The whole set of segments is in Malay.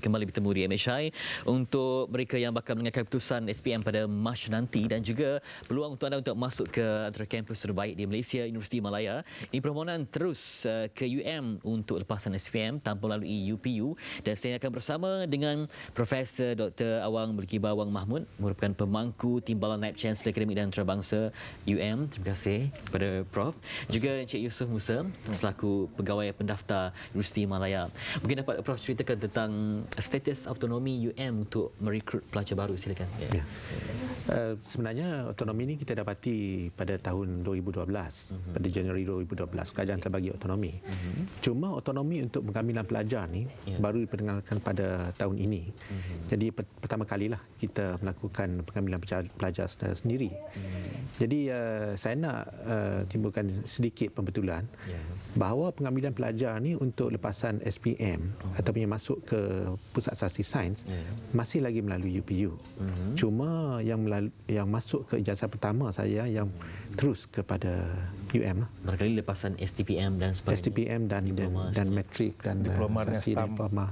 kembali bertemu di MHI untuk mereka yang bakal mendengarkan keputusan SPM pada Mac nanti, dan juga peluang untuk anda untuk masuk ke antara kampus terbaik di Malaysia, Universiti Malaya. Ini permohonan terus ke UM untuk lepasan SPM tanpa melalui UPU, dan saya akan bersama dengan Profesor Dr. Awang Berkibar Awang Mahmud, merupakan pemangku Timbalan Naib Chancellor Akademik dan Antarabangsa UM. Terima kasih kepada Prof. Juga Encik Yusof Musa selaku pegawai pendaftar Universiti Malaya. Mungkin dapat Prof ceritakan tentang status autonomi UM untuk merekrut pelajar baru, silakan. Ya. Sebenarnya autonomi ini kita dapati pada tahun 2012, pada Januari 2012 kerajaan telah bagi autonomi. Cuma autonomi untuk pengambilan pelajar ni baru diperkenalkan pada tahun ini. Jadi pertama kalilah kita melakukan pengambilan pelajar sendiri. Jadi saya nak timbulkan sedikit pembetulan bahawa pengambilan pelajar ni untuk lepasan SPM ataupun yang masuk ke Pusat Asasi Sains masih lagi melalui UPU. Cuma yang masuk ke ijazah pertama saya yang terus kepada UM lah. Barangkali lepasan STPM dan sebagainya. STPM dan matrik dan diploma dan diploma.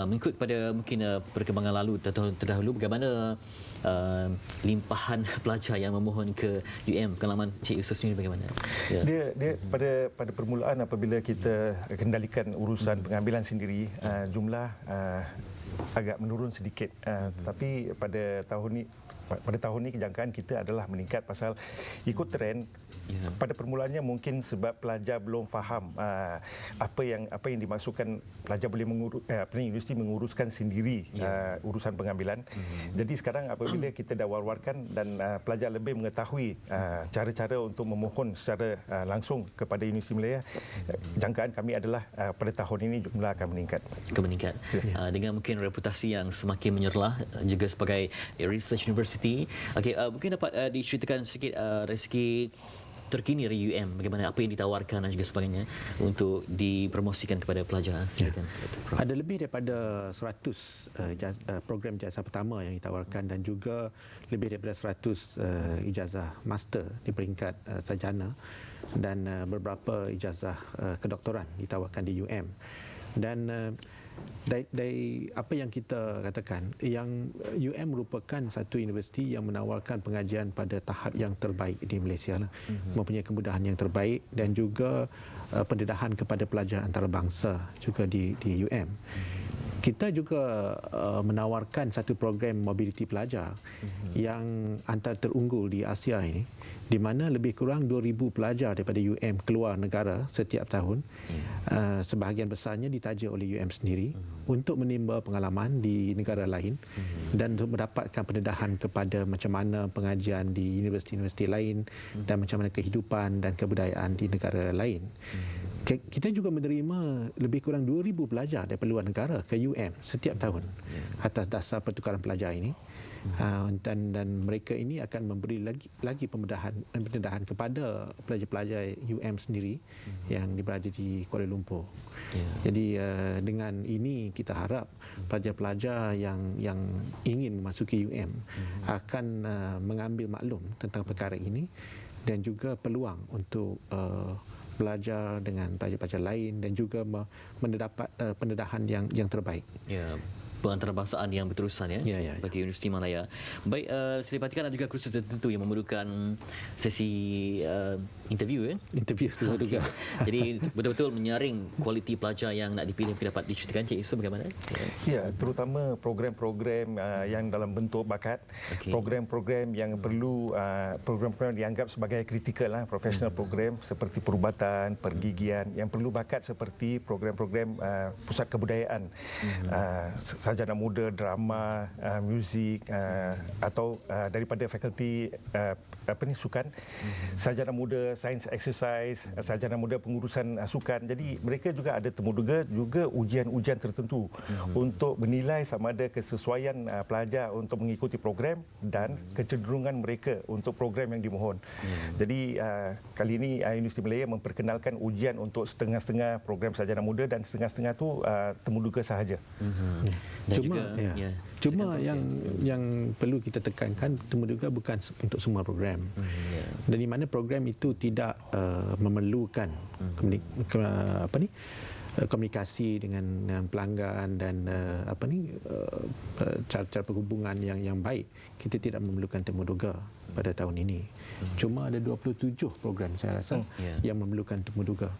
Mengikut pada mungkin perkembangan lalu tahun terdahulu, bagaimana limpahan pelajar yang memohon ke UM? Pengalaman Cik Yusof sendiri bagaimana? Dia pada permulaan apabila kita kendalikan urusan pengambilan sendiri, jumlah agak menurun sedikit. Tapi pada tahun ini kejangkaan kita adalah meningkat pasal ikut trend. Pada permulaannya mungkin sebab pelajar belum faham apa yang dimaksudkan pelajar boleh universiti menguruskan sendiri urusan pengambilan. Jadi sekarang apabila kita dah war-warkan dan pelajar lebih mengetahui cara-cara untuk memohon secara langsung kepada Universiti Malaya, jangkaan kami adalah pada tahun ini jumlah akan meningkat. Dengan mungkin reputasi yang semakin menyerlah juga sebagai research university. Okey, mungkin dapat diceritakan sedikit dari segi terkini dari UM, bagaimana apa yang ditawarkan dan juga sebagainya untuk dipromosikan kepada pelajar. Ada lebih daripada 100 program ijazah pertama yang ditawarkan dan juga lebih daripada 100 ijazah master di peringkat sarjana dan beberapa ijazah kedoktoran ditawarkan di UM. Dan dari apa yang kita katakan, yang UM merupakan satu universiti yang menawarkan pengajian pada tahap yang terbaik di Malaysia lah. Mempunyai kemudahan yang terbaik dan juga pendedahan kepada pelajar antarabangsa juga di UM. Kita juga menawarkan satu program mobiliti pelajar yang antara terunggul di Asia ini, di mana lebih kurang 2,000 pelajar daripada UM keluar negara setiap tahun. Sebahagian besarnya ditaja oleh UM sendiri untuk menimba pengalaman di negara lain dan untuk mendapatkan pendedahan kepada macam mana pengajian di universiti-universiti lain dan macam mana kehidupan dan kebudayaan di negara lain. Kita juga menerima lebih kurang 2,000 pelajar daripada luar negara ke UM setiap tahun atas dasar pertukaran pelajar ini. Dan mereka ini akan memberi lagi pendedahan kepada pelajar-pelajar UM sendiri yang berada di Kuala Lumpur. Jadi dengan ini kita harap pelajar-pelajar yang ingin memasuki UM akan mengambil maklum tentang perkara ini dan juga peluang untuk belajar dengan pelajar-pelajar lain dan juga mendapat pendedahan yang terbaik. Pengantarabangsa yang berterusan bagi Universiti Malaya. Baik, saya perhatikan ada juga kursus tertentu yang memerlukan sesi interview Interview itu juga. Jadi betul-betul menyaring kualiti pelajar yang nak dipilih. Mungkin dapat diceritakan Cik Yusof bagaimana? Ya, terutama program-program yang dalam bentuk bakat, program-program yang perlu program-program dianggap sebagai kritikal lah, professional program seperti perubatan, pergigian, yang perlu bakat seperti program-program pusat kebudayaan, sarjana muda drama, muzik, atau daripada fakulti sukan, sarjana muda sains exercise, sarjana muda pengurusan sukan. Jadi mereka juga ada temuduga juga ujian-ujian tertentu untuk menilai sama ada kesesuaian pelajar untuk mengikuti program dan kecenderungan mereka untuk program yang dimohon. Jadi kali ini Universiti Malaya memperkenalkan ujian untuk setengah-setengah program sarjana muda dan setengah-setengah tu temuduga sahaja. Cuma yang perlu kita tekankan, temuduga bukan untuk semua program. Dan di mana program itu tidak memerlukan komunikasi dengan pelanggan dan cara-cara perhubungan yang baik, kita tidak memerlukan temuduga pada tahun ini. Cuma ada 27 program saya rasa yang memerlukan temuduga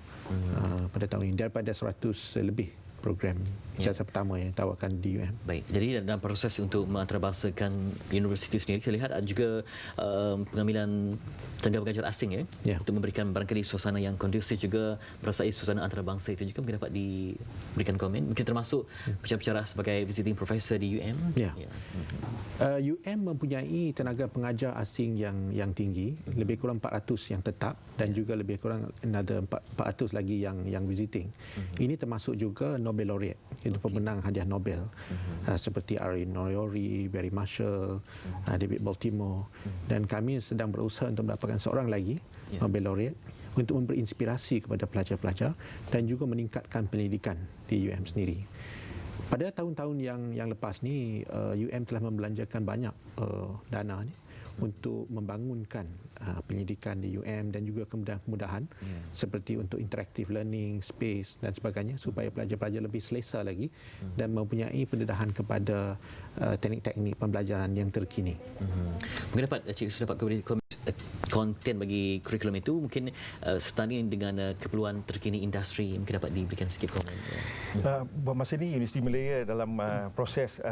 pada tahun ini daripada 100 lebih program jasa pertama yang ditawarkan di UM. Baik, jadi dalam proses untuk mengantarabangsakan universiti sendiri, kita lihat ada juga pengambilan tenaga pengajar asing untuk memberikan barangkali suasana yang kondusif, juga merasai suasana antarabangsa itu juga mungkin dapat diberikan komen, mungkin termasuk bicara-bicara sebagai visiting professor di UM. UM mempunyai tenaga pengajar asing yang tinggi, lebih kurang 400 yang tetap dan juga lebih kurang ada 400 lagi yang visiting. Ini termasuk juga Nobel laureate, itu pemenang hadiah Nobel seperti R.A. Noyori, Barry Marshall, David Baltimore, dan kami sedang berusaha untuk mendapatkan seorang lagi Nobel laureate untuk memberi inspirasi kepada pelajar-pelajar dan juga meningkatkan pendidikan di UM sendiri. Pada tahun-tahun yang lepas ni, UM telah membelanjakan banyak dana ni untuk membangunkan pendidikan di UM dan juga kemudahan-kemudahan seperti untuk interactive learning, space dan sebagainya supaya pelajar-pelajar lebih selesa lagi dan mempunyai pendedahan kepada teknik-teknik pembelajaran yang terkini. Mungkin dapat Cik Yusuf dapat konten bagi kurikulum itu mungkin setanding dengan keperluan terkini industri, mungkin dapat diberikan sedikit komen. Buat masa ini Universiti Malaya dalam proses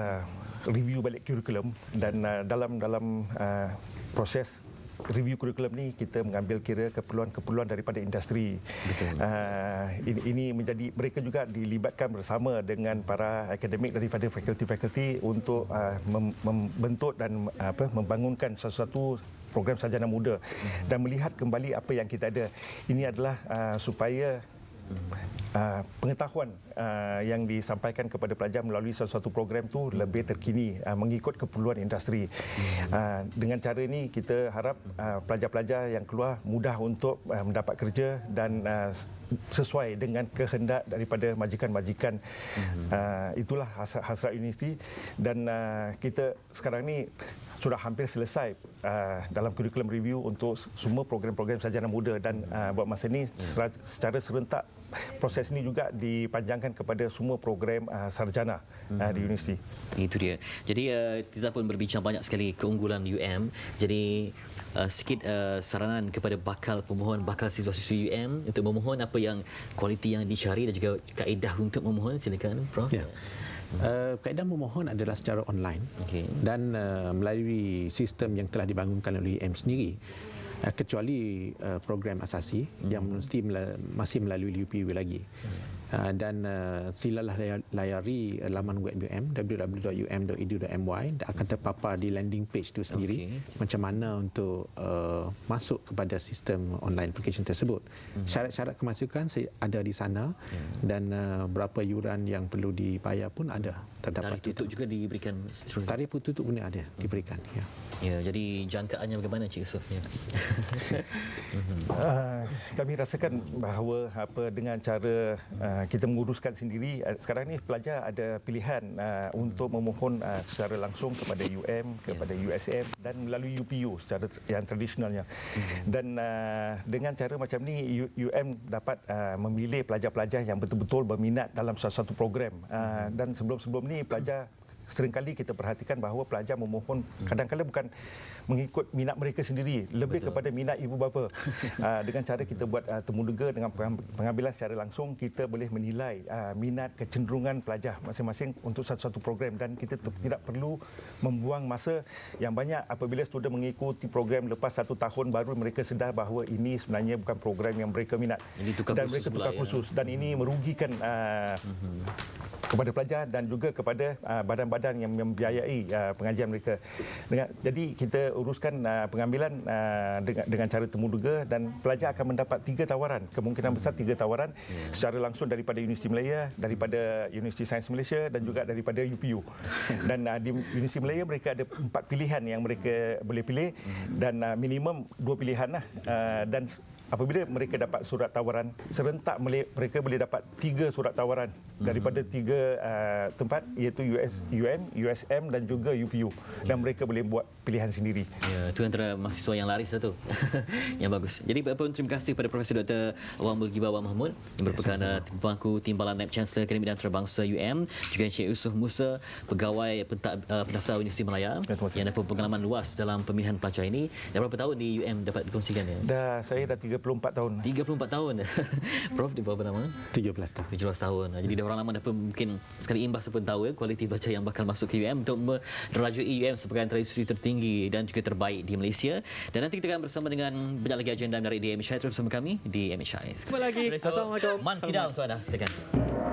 review balik kurikulum dan dalam proses review kurikulum ni kita mengambil kira keperluan-keperluan daripada industri. Ini menjadi mereka juga dilibatkan bersama dengan para akademik daripada fakulti-fakulti untuk membentuk dan membangunkan sesuatu program sarjana muda dan melihat kembali apa yang kita ada. Ini adalah supaya pengetahuan yang disampaikan kepada pelajar melalui sesuatu program itu lebih terkini mengikut keperluan industri. Dengan cara ini kita harap pelajar-pelajar yang keluar mudah untuk mendapat kerja dan sesuai dengan kehendak daripada majikan-majikan. Itulah hasrat universiti dan kita sekarang ni sudah hampir selesai dalam kurikulum review untuk semua program-program sarjana muda dan buat masa ini secara serentak proses ini juga dipanjangkan kepada semua program sarjana di universiti. Itu dia. Jadi kita pun berbincang banyak sekali keunggulan UM. Jadi sikit saranan kepada bakal pemohon, bakal siswa-siswi UM untuk memohon apa yang kualiti yang dicari dan juga kaedah untuk memohon. Silakan Prof. Kaedah memohon adalah secara online dan melalui sistem yang telah dibangunkan oleh UM sendiri. Kecuali program asasi yang mesti masih melalui UPU lagi. Dan silalah layari laman web UM www.um.edu.my dan akan terpapar di landing page itu sendiri macam mana untuk masuk kepada sistem online application tersebut. Syarat-syarat kemasukan ada di sana dan berapa yuran yang perlu dibayar pun ada terdapat. Tarikh tutup juga diberikan. Tarikh tutup pun ada diberikan. Ya, jadi jangkaannya bagaimana Cik Yusuf? Kami rasakan bahawa dengan cara kita menguruskan sendiri, sekarang ni pelajar ada pilihan untuk memohon secara langsung kepada UM, kepada USM dan melalui UPU secara yang tradisionalnya. Dan dengan cara macam ni UM dapat memilih pelajar-pelajar yang betul-betul berminat dalam satu program. Dan sebelum-sebelum ni pelajar seringkali kita perhatikan bahawa pelajar memohon kadang-kadang bukan mengikut minat mereka sendiri, lebih kepada minat ibu bapa. Dengan cara kita buat temuduga dengan pengambilan secara langsung, kita boleh menilai minat, kecenderungan pelajar masing-masing untuk satu-satu program dan kita tidak perlu membuang masa yang banyak apabila student mengikuti program lepas 1 tahun baru mereka sedar bahawa ini sebenarnya bukan program yang mereka minat dan mereka tukar khusus dan ini merugikan kepada pelajar dan juga kepada badan-badan yang membiayai pengajian mereka. Jadi kita uruskan pengambilan dengan cara temuduga dan pelajar akan mendapat 3 tawaran, kemungkinan besar 3 tawaran secara langsung daripada Universiti Malaya, daripada Universiti Sains Malaysia dan juga daripada UPU. Dan di Universiti Malaya mereka ada 4 pilihan yang mereka boleh pilih dan minimum 2 pilihan lah. Dan apabila mereka dapat surat tawaran serentak, mereka boleh dapat 3 surat tawaran daripada 3 tempat iaitu UM, USM dan juga UPU, dan mereka boleh buat pilihan sendiri. Ya, itu antara mahasiswa yang laris tu. Yang bagus. Jadi terima kasih kepada Profesor Dr. Awang Mulgiba Awang Mahmud yang merupakan pemangku Timbalan Naib Chancellor Akademi Antarabangsa UM, juga Encik Yusof Musa, pegawai pendaftar Universiti Malaya yang dapat pengalaman luas dalam pemilihan pelajar ini. Dah berapa tahun di UM dapat dikongsikan ya? Saya dah 34 tahun. 34 tahun. Prof di berapa nama? 17 tahun. 17 tahun. Jadi dah orang lama dah pun mungkin sekali imbas pun tahu kualiti pelajar yang bakal masuk ke UM untuk merajui UM sebagai antara institusi tertinggi dan juga terbaik di Malaysia. Dan nanti kita akan bersama dengan banyak lagi agenda menarik di MHI. Terus bersama kami di MHI. Kembali lagi. Assalamualaikum. Man Kidal untuk anda. Silakan.